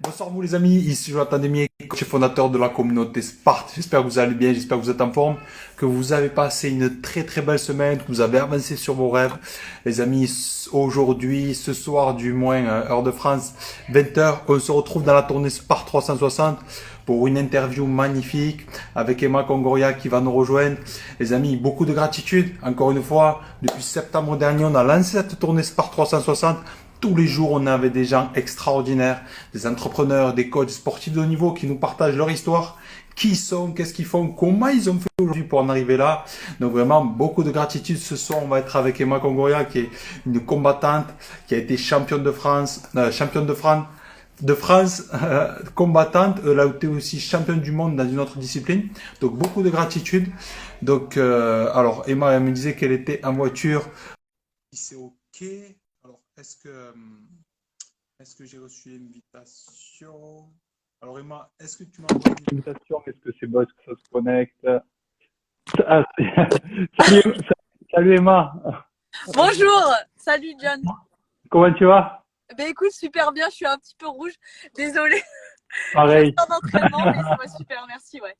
Bonsoir vous les amis, ici Jonathan Demier, coach et fondateur de la communauté Sparte. J'espère que vous allez bien, j'espère que vous êtes en forme, que vous avez passé une très très belle semaine, que vous avez avancé sur vos rêves. Les amis, aujourd'hui, ce soir du moins, heure de France, 20h, on se retrouve dans la tournée Sparte 360 pour une interview magnifique avec Emma Congoria qui va nous rejoindre. Les amis, beaucoup de gratitude. Encore une fois, depuis septembre dernier, on a lancé cette tournée Sparte 360. Tous les jours, on avait des gens extraordinaires, des entrepreneurs, des coachs sportifs de haut niveau qui nous partagent leur histoire, qui ils sont, qu'est-ce qu'ils font, comment ils ont fait aujourd'hui pour en arriver là. Donc vraiment, beaucoup de gratitude. Ce soir, on va être avec Emma Congoria, qui est une combattante, qui a été championne de France, combattante. Elle a été aussi championne du monde dans une autre discipline. Donc beaucoup de gratitude. Donc, alors Emma, elle me disait qu'elle était en voiture. C'est ok. Alors, est-ce que j'ai reçu l'invitation? Alors, Emma, est-ce que tu m'as envoyé l'invitation? Est-ce que c'est bon? Est-ce que ça se connecte? Ah, salut, salut Emma. Bonjour, salut John. Comment tu vas? Ben écoute, super bien, je suis un petit peu rouge. Désolée, je Pareil. sors d'entraînement, mais ça va super, merci, ouais.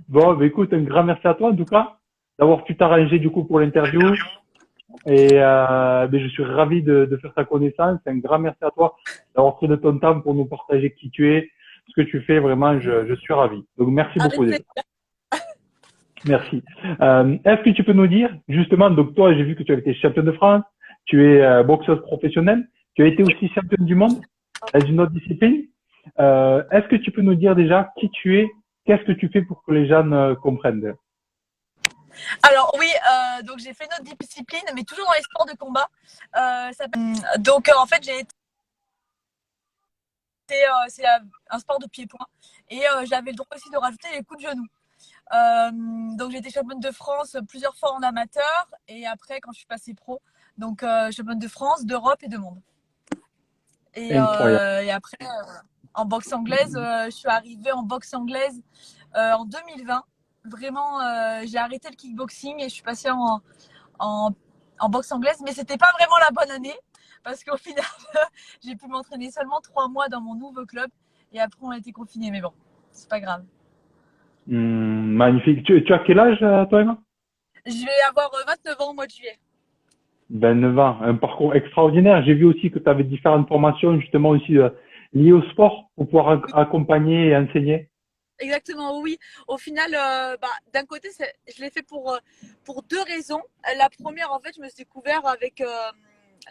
Bon, bah, écoute, un grand merci à toi en tout cas d'avoir pu t'arranger du coup pour l'interview. Et ben, je suis ravi de faire ta connaissance. Un grand merci à toi d'avoir pris de ton temps pour nous partager qui tu es, ce que tu fais. Vraiment, je suis ravi. Donc, merci Avec beaucoup déjà. plaisir. Merci. Est-ce que tu peux nous dire, justement, donc toi, j'ai vu que tu as été championne de France, tu es boxeuse professionnelle, tu as été aussi championne du monde dans une autre discipline. Est-ce que tu peux nous dire déjà qui tu es, qu'est-ce que tu fais pour que les gens comprennent? Alors oui, donc j'ai fait une autre discipline, mais toujours dans les sports de combat. Donc en fait, j'ai été, c'est un sport de pied-point, et j'avais le droit aussi de rajouter les coups de genoux. Donc j'ai été championne de France plusieurs fois en amateur, et après quand je suis passée pro, donc championne de France, d'Europe et de monde. Incroyable. Et après, en boxe anglaise, je suis arrivée en boxe anglaise en 2020. Vraiment, j'ai arrêté le kickboxing et je suis passée en, en boxe anglaise, mais c'était pas vraiment la bonne année parce qu'au final, j'ai pu m'entraîner seulement 3 mois dans mon nouveau club et après on a été confinés. Mais bon, c'est pas grave. Magnifique. Tu as quel âge, toi, Emma? Je vais avoir 29 ans au mois de juillet. 9 ans. Un parcours extraordinaire. J'ai vu aussi que tu avais différentes formations, justement aussi liées au sport, pour pouvoir accompagner et enseigner. Exactement, oui. Au final, d'un côté, je l'ai fait pour deux raisons. La première, en fait, je me suis découvert avec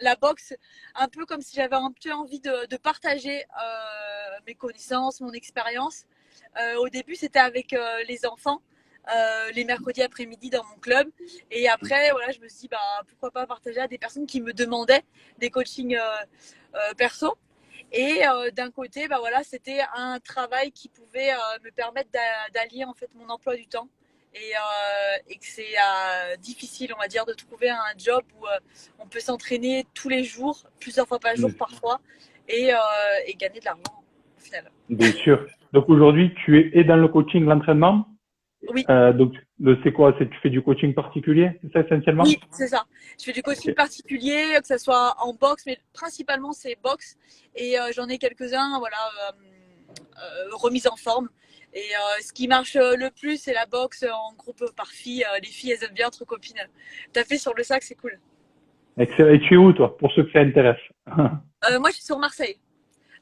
la boxe, un peu comme si j'avais un peu envie de partager mes connaissances, mon expérience. Au début, c'était avec les enfants, les mercredis après-midi dans mon club. Et après, voilà, je me suis dit, bah, pourquoi pas partager à des personnes qui me demandaient des coachings perso. Et d'un côté, bah voilà, c'était un travail qui pouvait me permettre d'allier en fait mon emploi du temps. Et que c'est difficile, on va dire, de trouver un job où on peut s'entraîner tous les jours, plusieurs fois par jour parfois, et, euh, et gagner de l'argent au final. Bien sûr. Donc aujourd'hui, tu es et dans le coaching, l'entraînement. Oui, Donc, c'est quoi? C'est tu fais du coaching particulier, c'est ça essentiellement? oui, c'est ça. Je fais du Ok. coaching particulier, que ce soit en boxe, mais principalement c'est boxe. Et j'en ai quelques-uns, voilà, remise en forme. Et ce qui marche le plus, c'est la boxe en groupe par filles. Les filles, elles aiment bien entre copines. Taper sur le sac, c'est cool. Excellent. Et tu es où, toi, pour ceux que ça intéresse? Moi, je suis sur Marseille.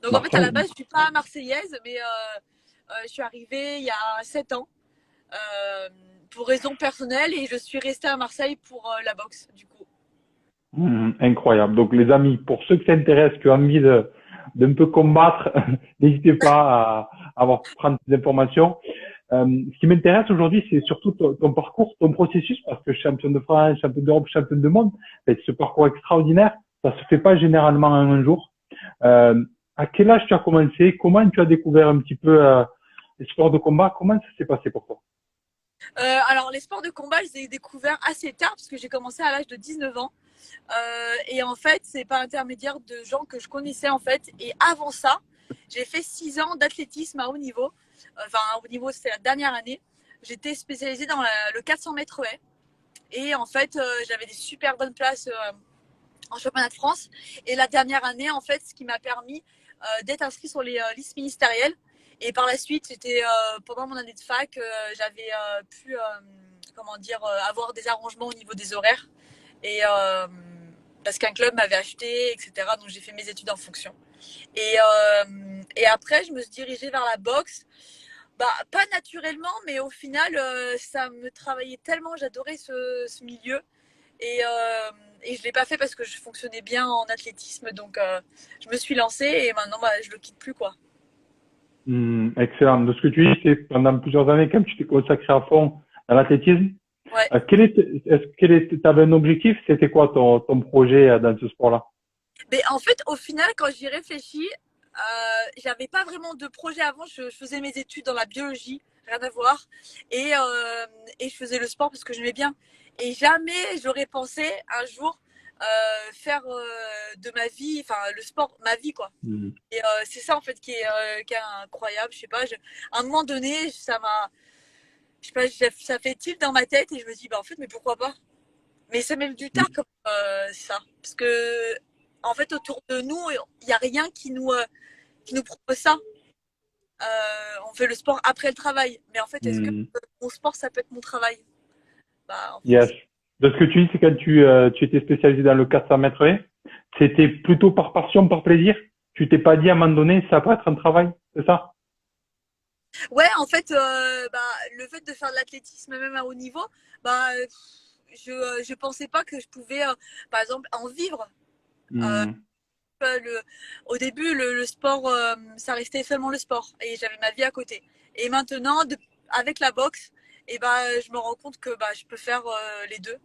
Donc, en fait, à la Marseille. base, je suis pas marseillaise, mais je suis arrivée il y a 7 ans euh, pour raisons personnelles et je suis restée à Marseille pour la boxe, du coup. Incroyable. Donc, les amis, pour ceux que ça intéresse, qui ont envie d'un peu combattre, n'hésitez pas à avoir prendre des informations. Ce qui m'intéresse aujourd'hui, c'est surtout ton parcours, ton processus, parce que champion de France, champion d'Europe, champion du monde, ce parcours extraordinaire, ça se fait pas généralement en un jour. Euh, à quel âge tu as commencé? Comment tu as découvert un petit peu les sports de combat? Comment ça s'est passé pour toi? Alors, les sports de combat, je les ai découverts assez tard parce que j'ai commencé à l'âge de 19 ans. Et en fait, c'est par intermédiaire de gens que je connaissais en fait. Et avant ça, j'ai fait 6 ans d'athlétisme à haut niveau. Enfin, à haut niveau, c'était la dernière année. J'étais spécialisée dans le 400 mètres haies. Et en fait, j'avais des super bonnes places en championnat de France. Et la dernière année, en fait, ce qui m'a permis d'être inscrit sur les listes ministérielles. Et par la suite, pendant mon année de fac, j'avais pu comment dire, avoir des arrangements au niveau des horaires. Et parce qu'un club m'avait acheté, etc. Donc j'ai fait mes études en fonction. Et après, je me suis dirigée vers la boxe. Bah, pas naturellement, mais au final, ça me travaillait tellement, j'adorais ce milieu. Et je l'ai pas fait parce que je fonctionnais bien en athlétisme, donc je me suis lancée et maintenant bah, je le quitte plus quoi. Excellent. De ce que tu dis, c'est pendant plusieurs années, quand tu t'es consacré à fond à l'athlétisme, Ouais. t'avais un objectif? C'était quoi ton projet dans ce sport-là? Mais en fait, au final, quand j'y réfléchis, j'avais pas vraiment de projet avant. Je faisais mes études dans la biologie, rien à voir, et je faisais le sport parce que j'aimais bien. Et jamais j'aurais pensé un jour faire de ma vie, enfin le sport, ma vie quoi. Mhm. Et c'est ça en fait qui est incroyable. Je sais pas, à un moment donné, je sais pas, ça fait tilt dans ma tête et je me dis bah en fait mais pourquoi pas. Mais ça met du tard comme ça, parce que en fait autour de nous il y a rien qui nous propose ça. On fait le sport après le travail, mais en fait est-ce que Mhm. mon sport ça peut être mon travail? Bah en Yes. fait De ce que tu dis, c'est quand tu étais spécialisé dans le 400 mètres haies, c'était plutôt par passion, par plaisir. Tu t'es pas dit à un moment donné, ça peut être un travail, c'est ça? ouais en fait bah, le fait de faire de l'athlétisme même à haut niveau, bah je pensais pas que je pouvais par exemple en vivre. Euh, Mhm. le, Au début, le sport, ça restait seulement le sport et j'avais ma vie à côté. Et maintenant, avec la boxe, et ben, je me rends compte que bah, je peux faire les deux.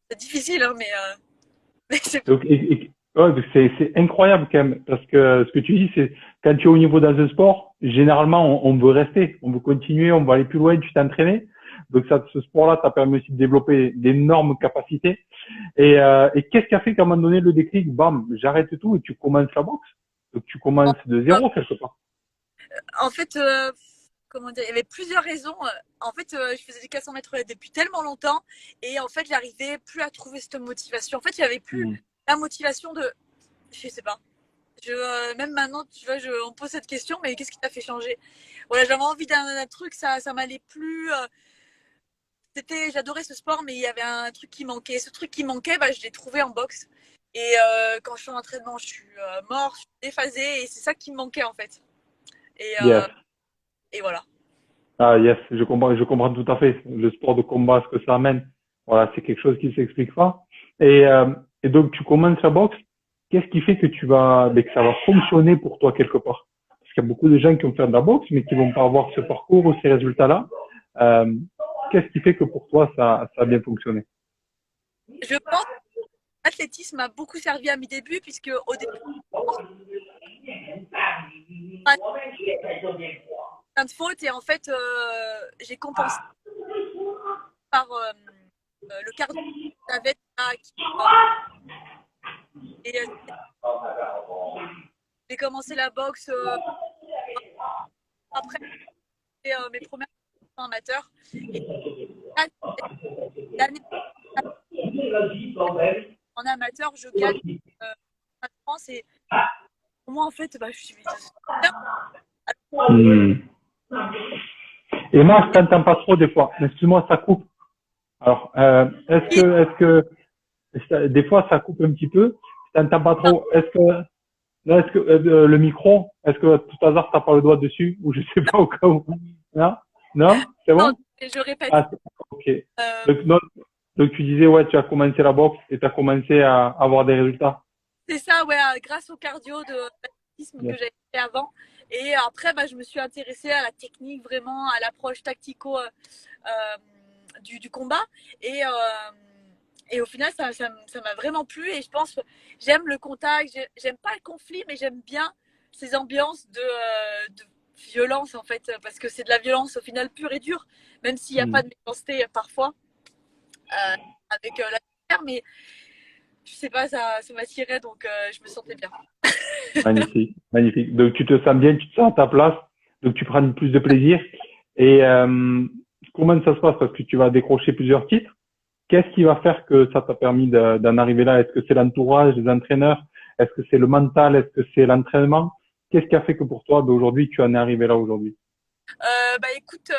C'est difficile, hein, mais, mais c'est Donc, ouais, donc c'est incroyable quand même, parce que ce que tu dis, c'est quand tu es au niveau dans un sport, généralement, on veut rester, on veut continuer, on veut aller plus loin, tu t'es entraîné. Donc, ça, ce sport-là t'a permis aussi de développer d'énormes capacités. Et qu'est-ce qui a fait qu'à un moment donné, le déclic, bam, j'arrête tout et tu commences la boxe. Donc, tu commences de zéro quelque part. en fait, comment dire, il y avait plusieurs raisons. En fait, je faisais des 400 mètres depuis tellement longtemps et en fait, j'arrivais plus à trouver cette motivation. En fait, j'avais plus Mhm. la motivation de, je sais pas. Même maintenant, tu vois, on me pose cette question, mais qu'est-ce qui t'a fait changer? Voilà, j'avais envie d'un truc, ça m'allait plus. J'adorais ce sport, mais il y avait un truc qui manquait. Ce truc qui manquait, bah, je l'ai trouvé en boxe. Et quand je suis en entraînement, je suis mort, je suis déphasée, et c'est ça qui me manquait en fait. Et, Yes. et voilà. Ah, yes, je comprends tout à fait. Le sport de combat, ce que ça amène, voilà, c'est quelque chose qui s'explique pas. Et, euh, et donc, tu commences la boxe. Qu'est-ce qui fait que que ça va fonctionner pour toi quelque part? Parce qu'il y a beaucoup de gens qui vont faire de la boxe, mais qui vont pas avoir ce parcours ou ces résultats-là. Euh, Qu'est-ce qui fait que pour toi, ça a bien fonctionné? Je pense que l'athlétisme m'a beaucoup servi à mes débuts, puisque au début, pas plein de fautes, et en fait, j'ai compensé par le cardio que j'avais et j'ai commencé la boxe après mes premières amateurs. Et l'année en amateur, je gagne en France et pour moi, en fait, bah, je suis bien. Hmm. Et moi, je t'entends pas trop des fois. Excuse-moi, ça coupe. Alors, des fois, ça coupe un petit peu. Je t'entends pas trop. Le micro, est-ce que à tout hasard, t'as pas le doigt dessus ou je sais pas au cas où? Non? Non? C'est Non, bon? je répète. Ah, ok. Euh, Donc, non, donc tu disais, ouais, tu as commencé la boxe et tu as commencé à avoir des résultats. c'est ça, ouais, grâce au cardio de l'athlétisme que Yes. j'avais fait avant. Et après, bah, je me suis intéressée à la technique, vraiment, à l'approche tactico du combat. Et, euh, et au final, ça m'a vraiment plu. Et je pense que j'aime le contact, j'aime pas le conflit, mais j'aime bien ces ambiances de violence, en fait, parce que c'est de la violence au final pure et dure, même s'il n'y a pas Hmm. de méchanceté parfois avec la lumière, mais je sais pas, ça m'attirait, donc je me sentais bien. Magnifique, magnifique. Donc tu te sens bien, tu te sens à ta place, donc tu prends plus de plaisir. Et comment ça se passe? Parce que tu vas décrocher plusieurs titres. Qu'est-ce qui va faire que ça t'a permis d'en arriver là? Est-ce que c'est l'entourage, les entraîneurs? Est-ce que c'est le mental? Est-ce que c'est l'entraînement? Qu'est-ce qui a fait que pour toi, aujourd'hui, tu en es arrivé là aujourd'hui? Bah écoute,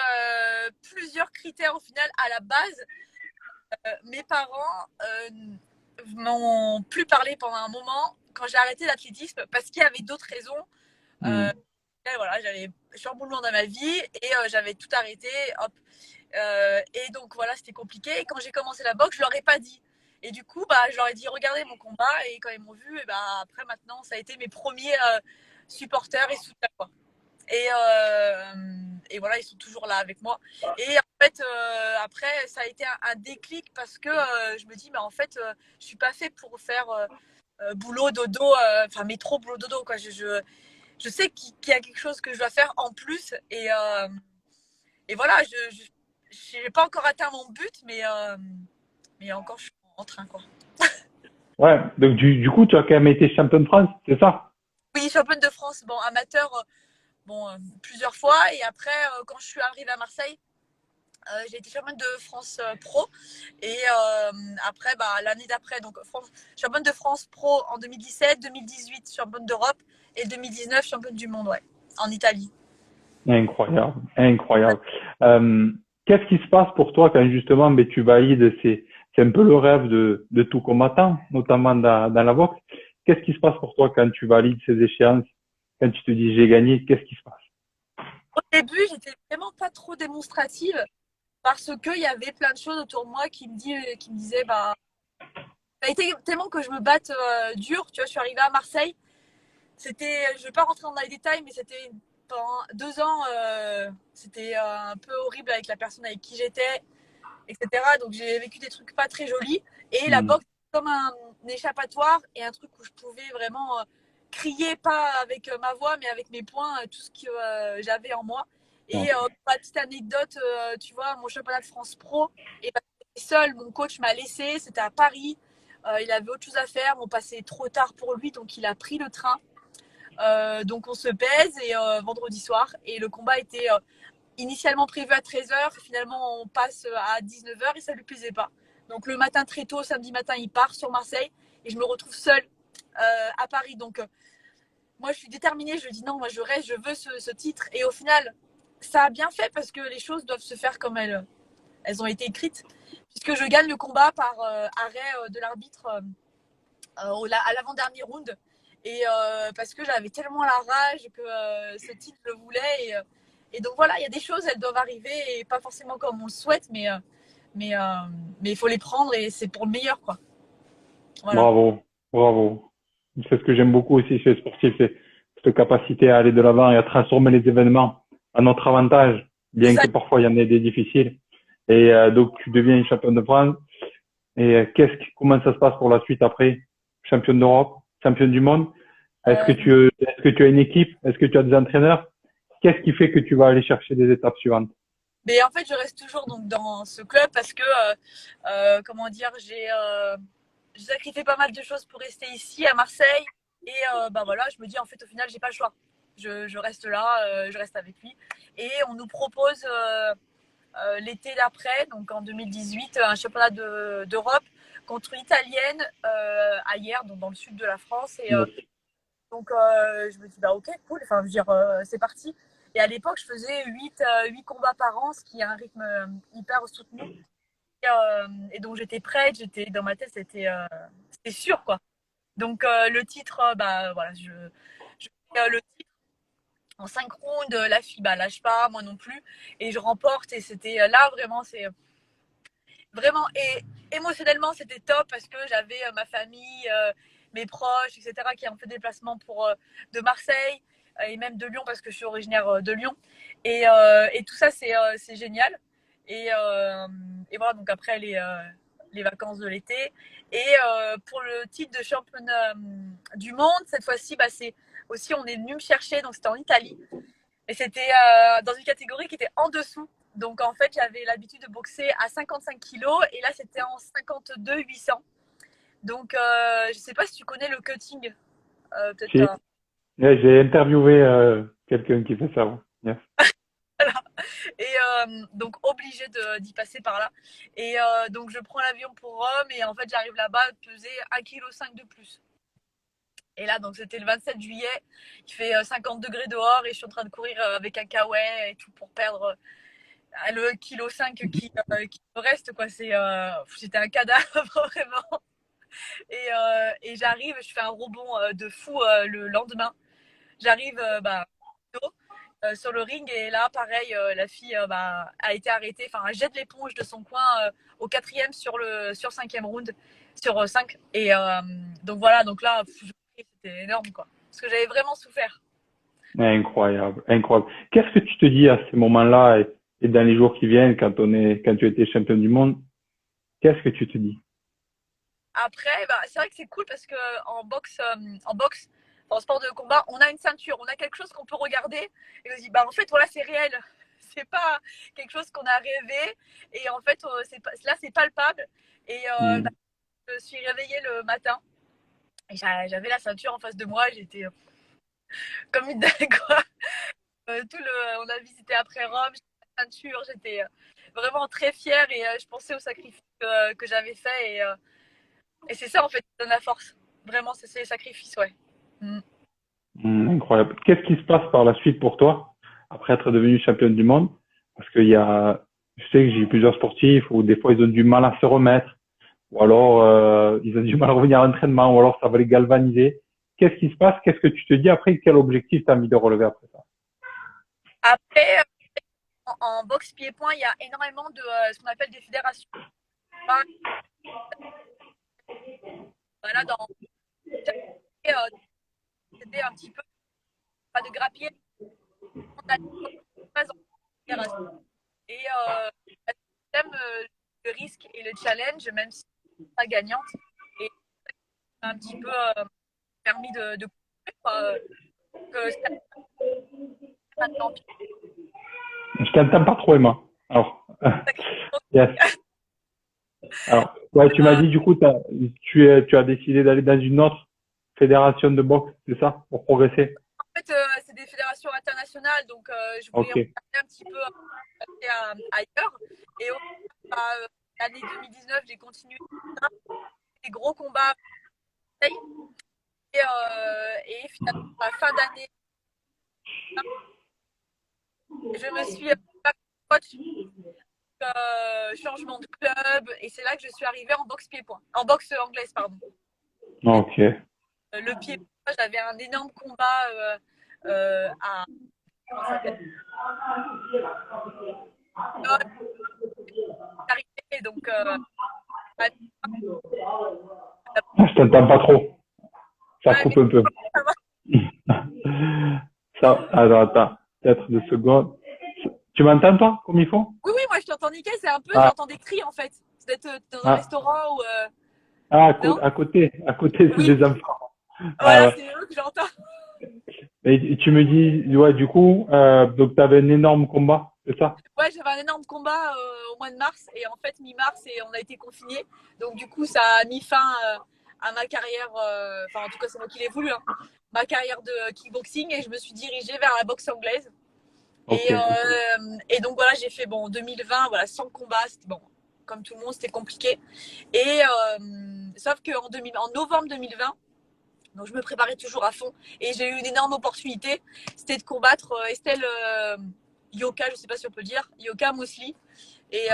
plusieurs critères au final. À la base, mes parents m'ont plus parlé pendant un moment quand j'ai arrêté l'athlétisme parce qu'il y avait d'autres raisons. Hmm. Et voilà, j'avais chamboulement dans ma vie et j'avais tout arrêté. Hop. Et donc voilà, c'était compliqué. Et quand j'ai commencé la boxe, je leur ai pas dit. Et du coup, bah, je leur ai dit, regardez mon combat. Et quand ils m'ont vu, et bah, après maintenant, ça a été mes premiers supporters et soutiens, quoi. Et, euh, et voilà, ils sont toujours là avec moi. Et en fait, après, ça a été un déclic parce que je me dis, mais en fait, je suis pas fait pour faire boulot, dodo, enfin métro, boulot, dodo, quoi. Je sais qu'il y a quelque chose que je dois faire en plus. Et voilà, je n'ai pas encore atteint mon but, mais encore, je suis en train, quoi. Ouais, donc du coup, tu as quand même été champion de France, c'est ça? Oui, championne de France, bon, amateur, bon, plusieurs fois. Et après, quand je suis arrivée à Marseille, j'ai été championne de France pro. Et après, bah, l'année d'après, donc championne de France pro en 2017, 2018, championne d'Europe et 2019, championne du monde, ouais, en Italie. Incroyable, incroyable. Euh, Qu'est-ce qui se passe pour toi quand justement ben, tu valides, c'est un peu le rêve de tout combattant, notamment dans la boxe. Qu'est-ce qui se passe pour toi quand tu valides ces échéances, quand tu te dis j'ai gagné, qu'est-ce qui se passe? Au début, j'étais vraiment pas trop démonstrative parce qu'il y avait plein de choses autour de moi qui me disaient, bah, ça a été tellement que je me batte dur. Tu vois, je suis arrivée à Marseille. C'était, je vais pas rentrer dans les détails, mais c'était pendant 2 ans, c'était un peu horrible avec la personne avec qui j'étais, etc. Donc j'ai vécu des trucs pas très jolis. Et la Hmm. boxe, c'est comme un échappatoire et un truc où je pouvais vraiment crier, pas avec ma voix, mais avec mes poings, tout ce que j'avais en moi. Ouais. Et pour la petite anecdote, tu vois, mon championnat de France pro, et ben, j'étais seule, mon coach m'a laissé, c'était à Paris. Il avait autre chose à faire, on passait trop tard pour lui, donc il a pris le train. Donc on se pèse et vendredi soir. Et le combat était initialement prévu à 13h. Finalement, on passe à 19h et ça lui plaisait pas. Donc le matin très tôt, samedi matin, il part sur Marseille et je me retrouve seule à Paris. Donc moi, je suis déterminée. Je dis non, moi je reste, je veux ce titre. Et au final, ça a bien fait parce que les choses doivent se faire comme elles ont été écrites. Puisque je gagne le combat par arrêt de l'arbitre à l'avant-dernier round. Et parce que j'avais tellement la rage que ce titre le voulait. Et donc voilà, il y a des choses, elles doivent arriver et pas forcément comme on le souhaite, mais, euh, mais il faut les prendre et c'est pour le meilleur, quoi. Voilà. Bravo, bravo. C'est ce que j'aime beaucoup aussi chez les sportifs, c'est cette capacité à aller de l'avant et à transformer les événements à notre avantage, C'est bien ça. que parfois il y en ait des difficiles. Et donc tu deviens une championne de France. Et comment ça se passe pour la suite après? Championne d'Europe, championne du monde? Euh, Est-ce que tu as une équipe? Est-ce que tu as des entraîneurs? Qu'est-ce qui fait que tu vas aller chercher des étapes suivantes? mais en fait, je reste toujours donc dans ce club parce que, comment dire, j'ai sacrifié pas mal de choses pour rester ici à Marseille. Et bah voilà, je me dis en fait au final, j'ai pas le choix. Je reste là, je reste avec lui. Et on nous propose l'été d'après, donc en 2018, un championnat d'Europe contre une Italienne à Hyères, donc dans le sud de la France. Et donc je me dis, bah ok, cool, enfin, je veux dire, c'est parti. Et à l'époque, je faisais 8 combats par an, ce qui est un rythme hyper soutenu. Et donc j'étais prête, j'étais dans ma tête, c'était sûr, quoi. Donc le titre, bah voilà, je fais le titre en 5 rounds, la fille, bah lâche pas, moi non plus, et je remporte. Et c'était là vraiment, c'est vraiment, et émotionnellement, c'était top parce que j'avais ma famille, mes proches, etc., qui ont fait des déplacements de Marseille et même de Lyon parce que je suis originaire de Lyon. Et tout ça, c'est génial. Et voilà, donc après les vacances de l'été. Et pour le titre de championne du monde, cette fois-ci, bah, c'est aussi, on est venu me chercher, donc c'était en Italie. Et c'était dans une catégorie qui était en dessous. Donc en fait, j'avais l'habitude de boxer à 55 kilos et là, c'était en 52 800. Donc je sais pas si tu connais le cutting. Peut-être Si. Ouais, j'ai interviewé quelqu'un qui fait ça. Ouais. Yes. voilà. Et donc obligé d'y passer par là. Et donc je prends l'avion pour Rome et en fait, j'arrive là-bas à peser 1,5 kg de plus. Et là, donc c'était le 27 juillet, il fait 50 degrés dehors et je suis en train de courir avec un kawaii et tout pour perdre le kilo 5 qui me reste, quoi. C'était un cadavre, vraiment. Et j'arrive, je fais un rebond de fou le lendemain. J'arrive sur le ring et là, pareil, la fille a été arrêtée. Enfin, elle jette l'éponge de son coin au quatrième sur cinquième round, sur 5. Et donc voilà, donc là, c'était énorme, quoi. Parce que j'avais vraiment souffert. Incroyable, incroyable. Qu'est-ce que tu te dis à ces moments-là et dans les jours qui viennent quand tu étais champion du monde? Qu'est-ce que tu te dis? Après, c'est vrai que c'est cool parce que en boxe, en sport de combat, on a une ceinture, on a quelque chose qu'on peut regarder et on se dit, en fait, voilà, c'est réel. C'est pas quelque chose qu'on a rêvé et en fait, là, c'est palpable. Et Hmm. je me suis réveillée le matin et j'avais la ceinture en face de moi, j'étais comme une dingue, quoi. On a visité après Rome, j'avais la ceinture, j'étais vraiment très fière et je pensais au sacrifice que j'avais fait et c'est ça en fait qui donne la force. Vraiment, c'est les sacrifices, ouais. Mm. Incroyable. Qu'est-ce qui se passe par la suite pour toi après être devenu championne du monde? Parce je sais que j'ai eu plusieurs sportifs où des fois ils ont du mal à se remettre, ou alors ils ont du mal à revenir à l'entraînement, ou alors ça va les galvaniser. Qu'est-ce qui se passe? Qu'est-ce que tu te dis après? Quel objectif tu as mis de relever après ça? Après, en boxe pied-point, il y a énormément de ce qu'on appelle des fédérations. Voilà, c'était un petit peu pas de grappier, on a pas en fédération. Et j'aime le risque et le challenge, même si c'est pas gagnante. Et ça m'a un petit peu permis de couper, quoi, que ça maintenant. Je t'entends pas trop, Emma. Alors, yes. Alors, ouais, tu m'as dit du coup, tu as décidé d'aller dans une autre fédération de boxe, c'est ça, pour progresser? En fait, c'est des fédérations internationales, donc je voulais Ok. regarder un petit peu ailleurs. Et l'année 2019, j'ai continué des gros combats. Et finalement, à la fin d'année, je me suis coach, changement de club, et c'est là que je suis arrivée en boxe pied-point, en boxe anglaise, pardon. Et Ok. le pied-point, j'avais un énorme combat à comment ça s'appelle, donc Je t'entends pas trop. Ça ouais, mais coupe un peu. ça va. Attends. Peut-être 2 secondes. Tu m'entends toi, comme il faut? Oui, oui, moi je t'entends nickel, c'est un peu, Ah, j'entends des cris en fait. C'est d'être dans un ah, restaurant ou non? à côté, c'est Oui, des enfants. Ah voilà, ouais. c'est eux que j'entends. Et tu me dis, ouais, du coup, donc t'avais un énorme combat, c'est ça? Ouais, j'avais un énorme combat au mois de mars et en fait mi-mars et on a été confinés. Donc du coup, ça a mis fin à ma carrière. Enfin, en tout cas, c'est moi qui l'ai voulu. Hein, ma carrière de kickboxing et je me suis dirigée vers la boxe anglaise. Ok. Et donc voilà, j'ai fait 2020, voilà 100 combats. C'était bon, comme tout le monde, c'était compliqué. Et sauf en novembre 2020. Donc je me préparais toujours à fond et j'ai eu une énorme opportunité, c'était de combattre Estelle Yoka, je sais pas si on peut le dire, Yoka Mousli, et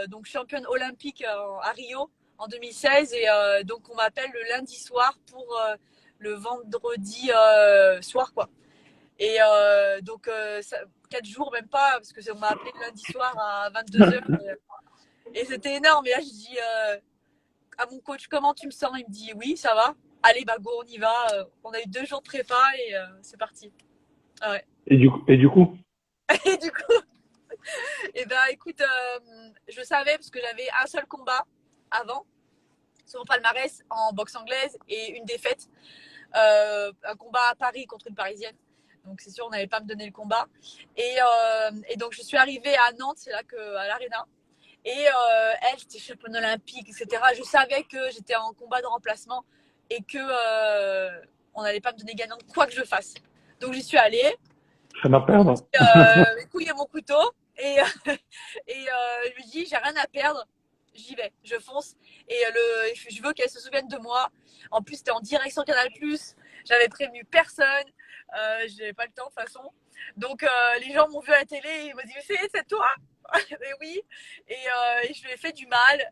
donc championne olympique à Rio en 2016 et donc on m'appelle le lundi soir pour le vendredi soir, quoi. Et donc 4 jours même pas parce que on m'a appelé le lundi soir à 22h et c'était énorme. Et là je dis à mon coach comment tu me sens, il me dit oui ça va, allez go on y va. On a eu 2 jours de prépa et c'est parti. Ah ouais. Et du coup, Et du coup, écoute, je savais parce que j'avais un seul combat avant sur mon palmarès en boxe anglaise et une défaite, un combat à Paris contre une Parisienne. Donc c'est sûr, on n'allait pas me donner le combat. Et donc je suis arrivée à Nantes, c'est là à l'Arena. Et elle, j'étais championne olympique, etc. Je savais que j'étais en combat de remplacement et que on n'allait pas me donner gagnant quoi que je fasse. Donc j'y suis allée, rien à perdre. couillé mon couteau et, je lui dis j'ai rien à perdre, j'y vais, je fonce et je veux qu'elle se souvienne de moi. En plus c'était en direct sur Canal+, J'avais prévenu personne. J'avais pas le temps de toute façon. Donc les gens m'ont vu à la télé, ils m'ont dit c'est toi. Et oui, et je lui ai fait du mal.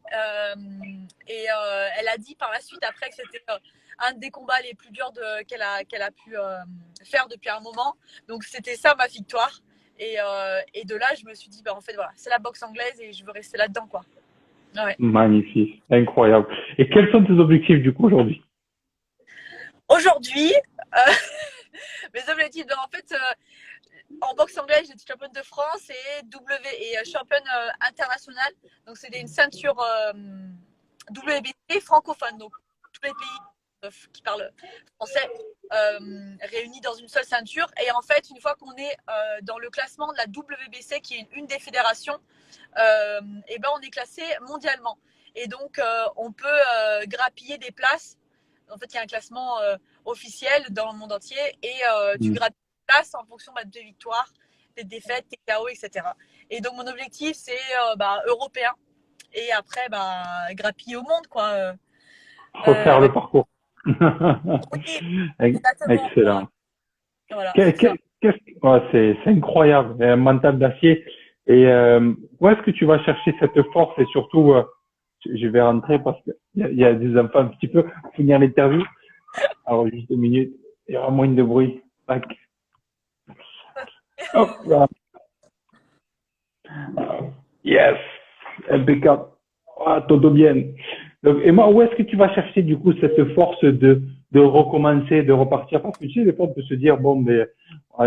Elle a dit par la suite après que c'était un des combats les plus durs qu'elle a pu faire depuis un moment. Donc c'était ça ma victoire. Et de là, je me suis dit, en fait, voilà, c'est la boxe anglaise et je veux rester là-dedans, quoi. Ouais. Magnifique, incroyable. Et quels sont tes objectifs du coup aujourd'hui? Aujourd'hui, mes objectifs, en fait, en boxe anglaise, j'étais championne de France et championne internationale. Donc, c'était une ceinture WBC francophone. Donc, tous les pays qui parlent français réunis dans une seule ceinture. Et en fait, une fois qu'on est dans le classement de la WBC, qui est une des fédérations, et ben on est classé mondialement. Et donc, on peut grappiller des places. En fait, il y a un classement officiel dans le monde entier et tu grappilles des places en fonction de tes victoires, tes défaites, tes KO, etc. Et donc, mon objectif, c'est européen. Et après, grappiller au monde, quoi. Refaire le parcours. Excellent. Voilà, c'est incroyable, un mental d'acier. Et où est-ce que tu vas chercher cette force? Et surtout, je vais rentrer parce qu'il y a des enfants un petit peu pour finir l'interview. Alors, juste 2 minutes, il y aura moins de bruit. Tac. Hop là. Yes, impeccable. Ah, todo bien. Donc, et moi, où est-ce que tu vas chercher du coup cette force de recommencer, de repartir? Parce que tu sais, des fois, on peut se dire, bon, mais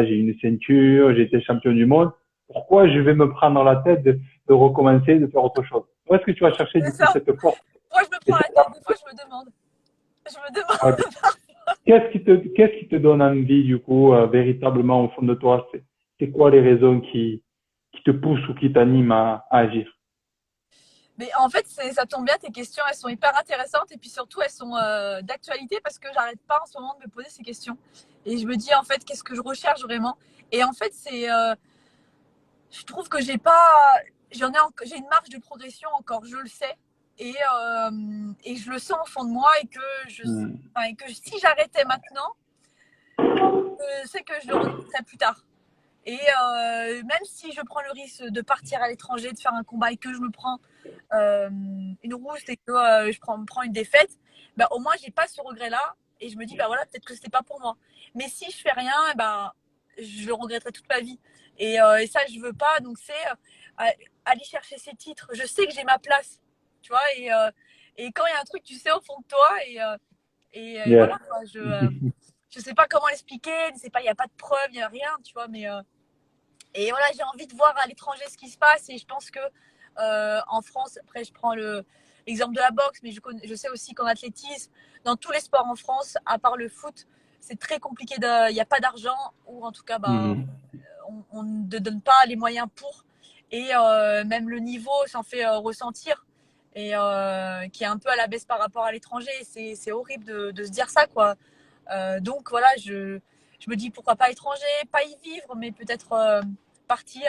j'ai une ceinture, j'ai été champion du monde. Pourquoi je vais me prendre la tête de recommencer, de faire autre chose? Où est-ce que tu vas chercher du coup cette force? Moi, je me prends la tête, des fois, je me demande. Qu'est-ce qui te donne envie du coup, véritablement au fond de toi? C'est quoi les raisons qui te poussent ou qui t'animent à agir? Mais en fait, ça tombe bien, tes questions, elles sont hyper intéressantes et puis surtout, elles sont d'actualité parce que j'arrête pas en ce moment de me poser ces questions. Et je me dis, en fait, qu'est-ce que je recherche vraiment? Et en fait, je trouve que j'ai une marge de progression encore, je le sais. Et je le sens au fond de moi et que si j'arrêtais maintenant, je sais que je le regretterais plus tard. Et même si je prends le risque de partir à l'étranger, de faire un combat et que je me prends une rousse et que je prends une défaite, au moins j'ai pas ce regret-là et je me dis voilà, peut-être que c'était pas pour moi. Mais si je fais rien, je le regretterai toute ma vie. Et ça je veux pas. Donc c'est aller chercher ces titres. Je sais que j'ai ma place, tu vois. Et quand il y a un truc, tu sais au fond de toi et voilà. Quoi, je sais pas comment l'expliquer. Il y a pas de preuves, il y a rien, tu vois. Mais et voilà, j'ai envie de voir à l'étranger ce qui se passe et je pense que en France, après je prends l'exemple de la boxe, mais je sais aussi qu'en athlétisme, dans tous les sports en France, à part le foot, c'est très compliqué. Il n'y a pas d'argent ou en tout cas, on ne donne pas les moyens pour. Et même le niveau s'en fait ressentir et qui est un peu à la baisse par rapport à l'étranger. C'est horrible de se dire ça, quoi. Donc voilà, je me dis pourquoi pas l'étranger, pas y vivre, mais peut-être partir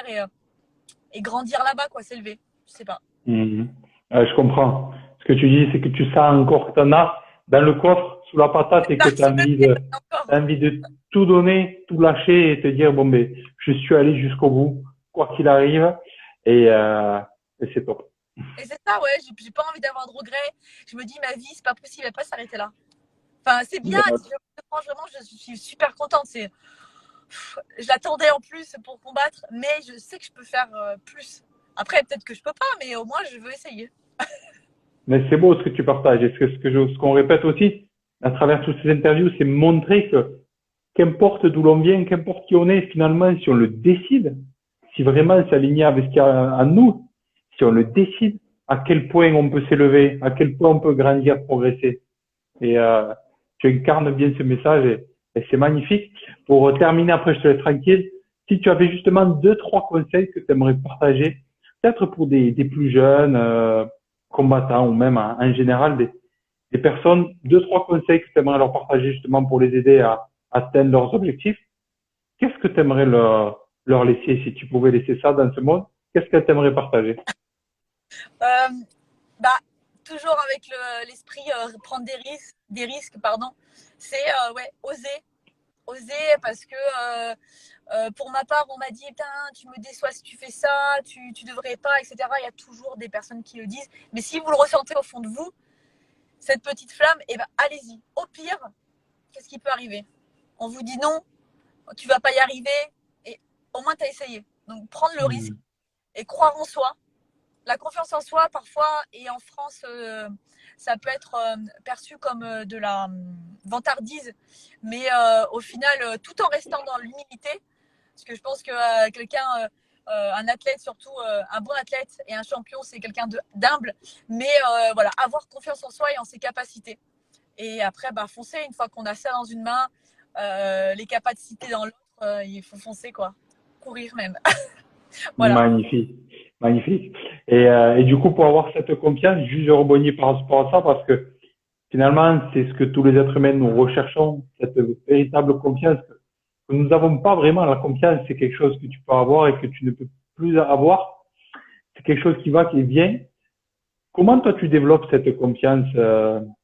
et grandir là-bas, quoi, s'élever. Je sais pas. Je comprends. Ce que tu dis, c'est que tu sens encore que tu en as dans le coffre, sous la patate, et que tu as envie de tout donner, tout lâcher et te dire, bon, mais je suis allé jusqu'au bout, quoi qu'il arrive, et c'est top. Et c'est ça, ouais, j'ai pas envie d'avoir de regrets. Je me dis, ma vie, c'est pas possible, elle peut pas s'arrêter là. Enfin, c'est bien, franchement, je suis super contente. Je l'attendais en plus pour combattre, mais je sais que je peux faire plus. Après, peut-être que je peux pas, mais au moins, je veux essayer. Mais c'est beau ce que tu partages. Et ce qu'on répète aussi à travers toutes ces interviews, c'est montrer que qu'importe d'où l'on vient, qu'importe qui on est, finalement, si on le décide, si vraiment c'est aligné avec ce qu'il y a en nous, si on le décide, à quel point on peut s'élever, à quel point on peut grandir, progresser. Et tu incarnes bien ce message et c'est magnifique. Pour terminer, après je te laisse tranquille. Si tu avais justement 2-3 conseils que tu aimerais partager, peut-être pour des plus jeunes combattants ou même en général des personnes, 2-3 conseils que tu aimerais leur partager justement pour les aider à atteindre leurs objectifs. Qu'est-ce que tu aimerais leur laisser si tu pouvais laisser ça dans ce monde? Qu'est-ce que tu aimerais partager? toujours avec l'esprit prendre des risques, pardon. C'est ouais, oser parce que pour ma part, on m'a dit putain, tu me déçois si tu fais ça, tu devrais pas, etc. Il y a toujours des personnes qui le disent. Mais si vous le ressentez au fond de vous, cette petite flamme, eh ben allez-y. Au pire, qu'est-ce qui peut arriver? On vous dit non, tu vas pas y arriver, et au moins tu as essayé. Donc prendre le risque et croire en soi. La confiance en soi, parfois, et en France, ça peut être perçu comme de la vantardise, mais au final, tout en restant dans l'humilité, parce que je pense que un athlète, surtout un bon athlète et un champion, c'est quelqu'un d'humble, mais voilà, avoir confiance en soi et en ses capacités. Et après, bah, foncer, une fois qu'on a ça dans une main, les capacités dans l'autre, il faut foncer, quoi. Courir même. Voilà. Magnifique, magnifique. Et du coup, pour avoir cette confiance, juste je rebondis par rapport à ça parce que finalement, c'est ce que tous les êtres humains nous recherchons, cette véritable confiance que nous n'avons pas vraiment. La confiance, c'est quelque chose que tu peux avoir et que tu ne peux plus avoir. C'est quelque chose qui vient. Comment toi tu développes cette confiance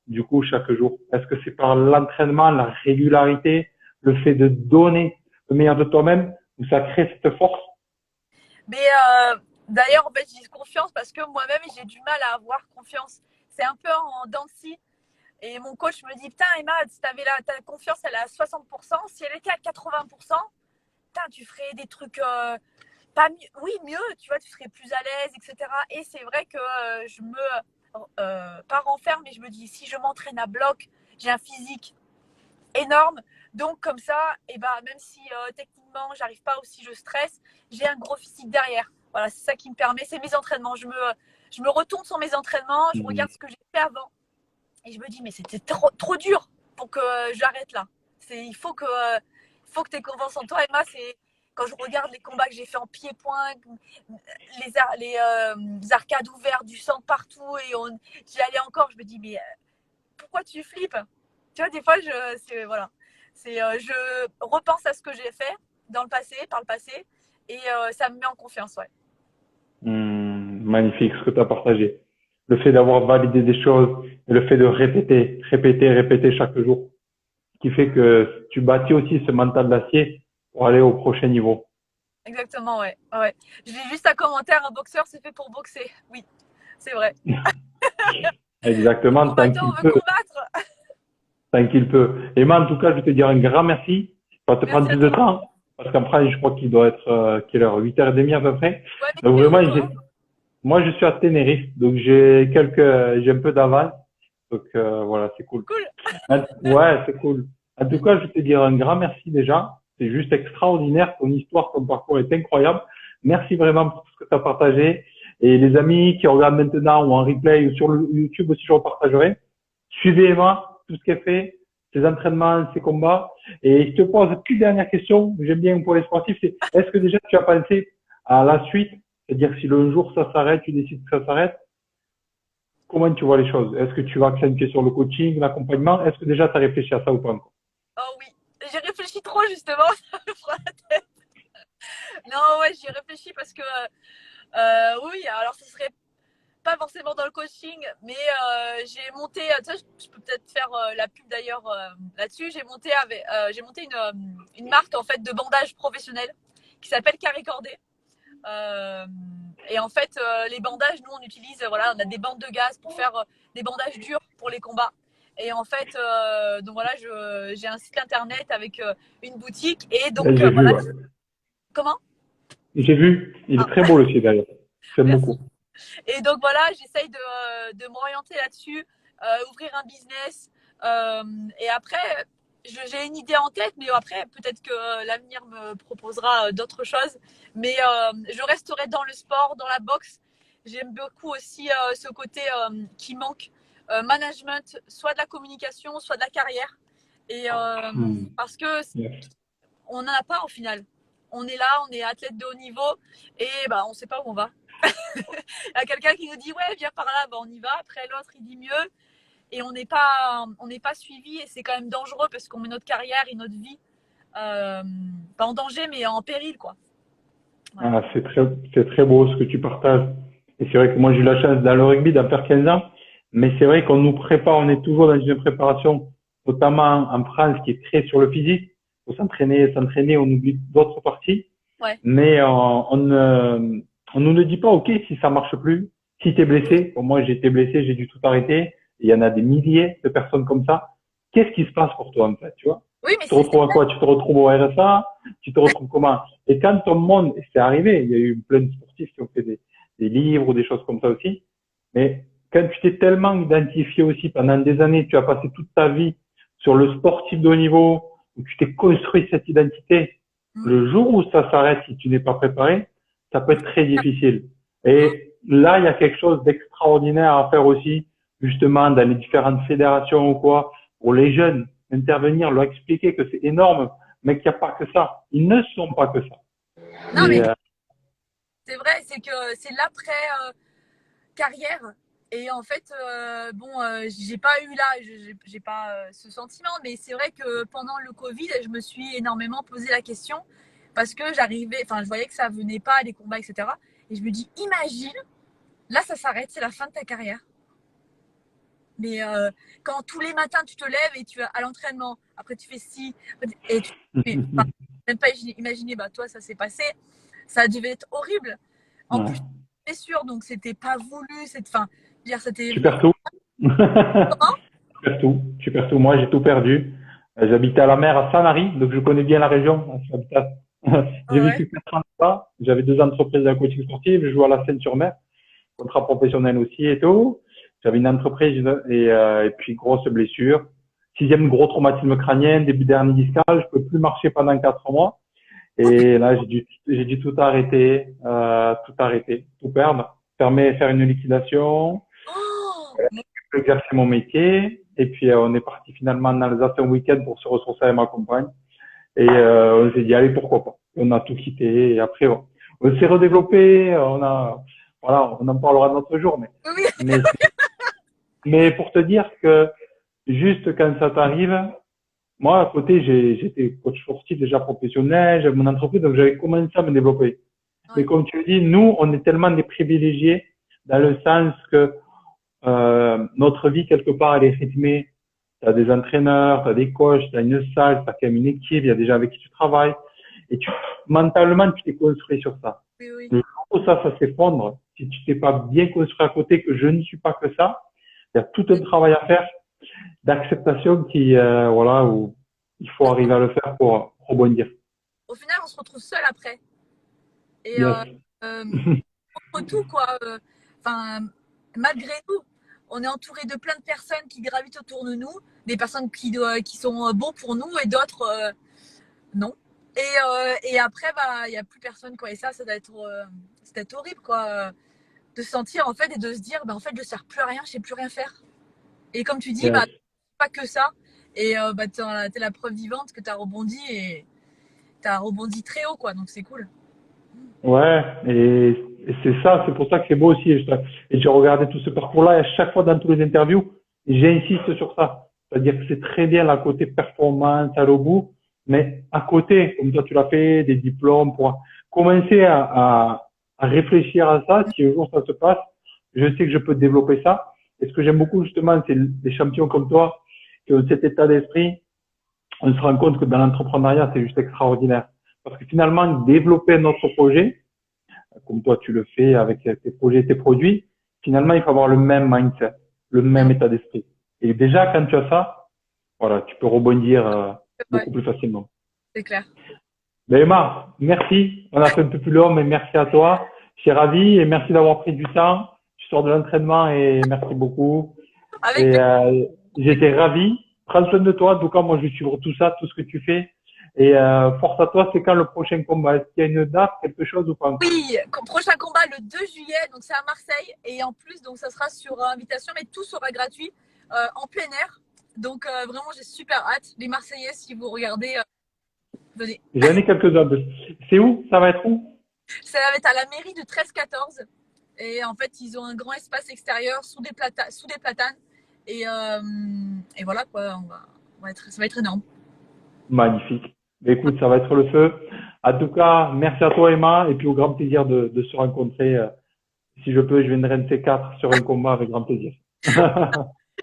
du coup chaque jour? Est-ce que c'est par l'entraînement, la régularité, le fait de donner le meilleur de toi-même, ou ça crée cette force? Mais d'ailleurs, en fait, j'ai confiance parce que moi-même, j'ai du mal à avoir confiance. C'est un peu en dents de scie. Et mon coach me dit, putain, Emma, si ta confiance, elle est à 60%, si elle était à 80%, putain, tu ferais des trucs pas mieux. Oui, mieux, tu vois, tu serais plus à l'aise, etc. Et c'est vrai que je me pas renferme, mais je me dis, si je m'entraîne à bloc, j'ai un physique énorme. Donc comme ça, et ben, même si techniquement j'arrive pas ou si je stresse, j'ai un gros physique derrière. Voilà, c'est ça qui me permet, c'est mes entraînements. Je me retourne sur mes entraînements, je regarde ce que j'ai fait avant et je me dis mais c'était trop dur pour que j'arrête là. Il faut que tu aies confiance en toi. Emma, c'est quand je regarde les combats que j'ai fait en pied-point, les arcades ouvertes, du sang partout et j'y allais encore, je me dis mais pourquoi tu flippes? Tu vois, des fois, voilà. Je repense à ce que j'ai fait par le passé, et ça me met en confiance, ouais. Magnifique ce que tu as partagé. Le fait d'avoir validé des choses et le fait de répéter, répéter, répéter chaque jour, ce qui fait que tu bâtis aussi ce mental d'acier pour aller au prochain niveau. Exactement, ouais. Ouais. J'ai juste un commentaire, un boxeur, c'est fait pour boxer. Oui, c'est vrai. Le Exactement, combattant veut combattre. tant qu'il peut. Et moi, en tout cas, je vais te dire un grand merci. Ça va te prendre Merci à plus de toi. temps, parce qu'après, je crois qu'il doit être, quelle heure? 8h30 à peu près. Ouais, mais Donc tu es vraiment, où, toi? moi, je suis à Tenerife, donc j'ai un peu d'avance. Donc, voilà, c'est cool. Cool. Ouais, c'est cool. En tout cas, je vais te dire un grand merci déjà. C'est juste extraordinaire. Ton histoire, ton parcours est incroyable. Merci vraiment pour tout ce que tu as partagé. Et les amis qui regardent maintenant ou en replay ou sur le YouTube aussi, je repartagerai. Suivez Emma, tout ce qu'elle fait, ses entraînements, ses combats. Et je te pose une dernière question. J'aime bien pour les sportifs. C'est, est-ce que déjà tu as pensé à la suite? C'est-à-dire si le jour ça s'arrête, tu décides que ça s'arrête. Comment tu vois les choses? Est-ce que tu vas accentuer sur le coaching, l'accompagnement? Est-ce que déjà tu as réfléchi à ça ou pas encore? Oh oui. J'ai réfléchi trop, justement. Ça me fera la tête. Non, ouais, j'y réfléchis parce que, oui, alors ce serait pas forcément dans le coaching, mais j'ai monté, tu sais, je peux peut-être faire la pub d'ailleurs là-dessus. J'ai monté une marque en fait de bandage professionnel qui s'appelle Carré Cordé. Et en fait, les bandages, nous on utilise, voilà, on a des bandes de gaz pour faire des bandages durs pour les combats. Et en fait, donc voilà, j'ai un site internet avec une boutique et Ouais, donc j'ai vu, voilà. ouais. Comment? J'ai vu. Il est Ah, très beau le site d'ailleurs. J'aime merci. beaucoup. Et donc voilà, j'essaye de m'orienter là-dessus, ouvrir un business. Et après, j'ai une idée en tête, mais après, peut-être que l'avenir me proposera d'autres choses. Mais je resterai dans le sport, dans la boxe. J'aime beaucoup aussi ce côté qui manque. Management, soit de la communication, soit de la carrière. Et parce que Yes. on n'en a pas au final. On est là, on est athlète de haut niveau et bah, on ne sait pas où on va. Il y a quelqu'un qui nous dit ouais viens par là, bah, on y va. Après l'autre il dit mieux et on n'est pas suivi et c'est quand même dangereux parce qu'on met notre carrière et notre vie pas en danger mais en péril quoi. Voilà. Ah, c'est très beau ce que tu partages. Et c'est vrai que moi, j'ai eu la chance dans le rugby d'en faire 15 ans. Mais c'est vrai qu'on nous prépare, on est toujours dans une préparation, notamment en France, qui est très sur le physique. Il faut s'entraîner, on oublie d'autres parties. Ouais. Mais on nous ne dit pas, OK, si ça marche plus, si tu es blessé, bon, moi j'ai été blessé, j'ai dû tout arrêter. Il y en a des milliers de personnes comme ça. Qu'est-ce qui se passe pour toi en fait, tu vois? Oui, mais Tu te retrouves à quoi? Tu te retrouves au RSA? Tu te retrouves comment? Et quand ton monde, et c'est arrivé, il y a eu plein de sportifs qui ont fait des livres ou des choses comme ça aussi. Mais quand tu t'es tellement identifié aussi pendant des années, tu as passé toute ta vie sur le sportif de haut niveau, où tu t'es construit cette identité, le jour où ça s'arrête, si tu n'es pas préparé, ça peut être très difficile. Et là, il y a quelque chose d'extraordinaire à faire aussi, justement, dans les différentes fédérations ou quoi, pour les jeunes, intervenir, leur expliquer que c'est énorme, mais qu'il n'y a pas que ça. Ils ne sont pas que ça. non, mais Et, c'est vrai, c'est que c'est l'après carrière. Et en fait, j'ai pas eu là, j'ai pas ce sentiment, mais c'est vrai que pendant le Covid, je me suis énormément posé la question parce que je voyais que ça venait pas, les combats, etc. Et je me dis, imagine, là, ça s'arrête, c'est la fin de ta carrière. Mais quand tous les matins, tu te lèves et tu vas à l'entraînement, après tu fais ci, et tu fais, enfin, même pas imaginer, bah toi, ça s'est passé, ça devait être horrible. En plus, ouais. c'est sûr, donc c'était pas voulu, c'était. Tu perds tout. Comment? Tu perds tout. Tu perds tout. Moi, j'ai tout perdu. J'habitais à la mer à Sanary, donc je connais bien la région. J'ai Ouais. vécu 4 ans là-bas. J'avais 2 entreprises d'aquatique sportive. Je jouais à la Seine-sur-Mer, contrat professionnel aussi et tout. J'avais une entreprise et puis grosse blessure. 6e gros traumatisme crânien, début d'hernie discale. Je peux plus marcher pendant 4 mois. Et là, j'ai dû tout arrêter, tout perdre, faire une liquidation, Oh, exercer mon métier. Et puis, on est parti finalement en Alsace un week-end pour se ressourcer avec ma compagne. Et on s'est dit, allez, pourquoi pas. On a tout quitté. Et après, on s'est redéveloppé. Voilà, on en parlera un autre jour. oui, Mais, mais pour te dire que juste quand ça t'arrive, moi, à côté, j'étais coach sportif déjà professionnel, j'avais mon entreprise, donc j'avais commencé à me développer. Mais ouais. comme tu le dis, nous, on est tellement des privilégiés dans le sens que notre vie, quelque part, elle est rythmée. Tu as des entraîneurs, tu as des coachs, tu as une salle, tu as quand même une équipe, il y a des gens avec qui tu travailles. Et mentalement, tu t'es construit sur ça. Oui, oui. Le jour où ça s'effondre, si tu t'es pas bien construit à côté, que je ne suis pas que ça, il y a tout un travail à faire d'acceptation où il faut arriver à le faire pour rebondir. Au final, on se retrouve seul après. Et Yes. euh, contre tout, quoi. Enfin, malgré tout, on est entouré de plein de personnes qui gravitent autour de nous, des personnes qui sont bons pour nous et d'autres non. Et après, bah, il n'y a plus personne, quoi. Et ça doit être horrible, quoi. De se sentir, en fait, et de se dire, bah, en fait, je ne sers plus à rien, je ne sais plus rien faire. Et comme tu dis, Yes. bah, pas que ça. Et bah, t'es la preuve vivante que tu as rebondi et tu as rebondi très haut, quoi. Donc c'est cool. Ouais, et c'est ça, c'est pour ça que c'est beau aussi. Et j'ai regardé tout ce parcours-là et à chaque fois dans toutes les interviews, j'insiste sur ça. C'est-à-dire que c'est très bien la côté performance, aller au bout, mais à côté, comme toi tu l'as fait, des diplômes pour commencer à réfléchir à ça. Si un jour ça se passe, je sais que je peux développer ça. Et ce que j'aime beaucoup justement, c'est des champions comme toi qui ont cet état d'esprit. On se rend compte que dans l'entrepreneuriat, c'est juste extraordinaire. Parce que finalement, développer notre projet, comme toi tu le fais avec tes projets, tes produits, finalement, il faut avoir le même mindset, le même état d'esprit. Et déjà, quand tu as ça, voilà, tu peux rebondir Ouais, beaucoup plus facilement. c'est clair. Ben Emma, merci. On a fait un peu plus long, mais merci à toi. Je suis ravi et merci d'avoir pris du temps. Tu sors de l'entraînement et merci beaucoup. Avec Et plaisir. j'étais ravi. Prends soin de toi. En tout cas, moi, je vais suivre tout ça, tout ce que tu fais. Et force à toi, c'est quand le prochain combat? Est-ce qu'il y a une date, quelque chose ou pas encore? Oui, prochain combat le 2 juillet, donc c'est à Marseille. Et en plus, donc ça sera sur invitation, mais tout sera gratuit en plein air. Donc vraiment, j'ai super hâte. Les Marseillais, si vous regardez, venez. J'en ai quelques-uns. C'est où? Ça va être où? Ça va être à la mairie de 13-14. Et en fait, ils ont un grand espace extérieur sous des platanes. Et voilà, quoi. Ça va être énorme. Magnifique. Mais écoute, ça va être le feu. En tout cas, merci à toi, Emma. Et puis, au grand plaisir de se rencontrer. Si je peux, je viendrai de ces quatre sur un combat avec grand plaisir.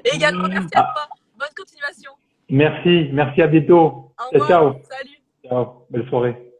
Et également, merci à toi. Bonne continuation. Merci, à bientôt. Au revoir. Ciao, Salut. ciao, belle soirée.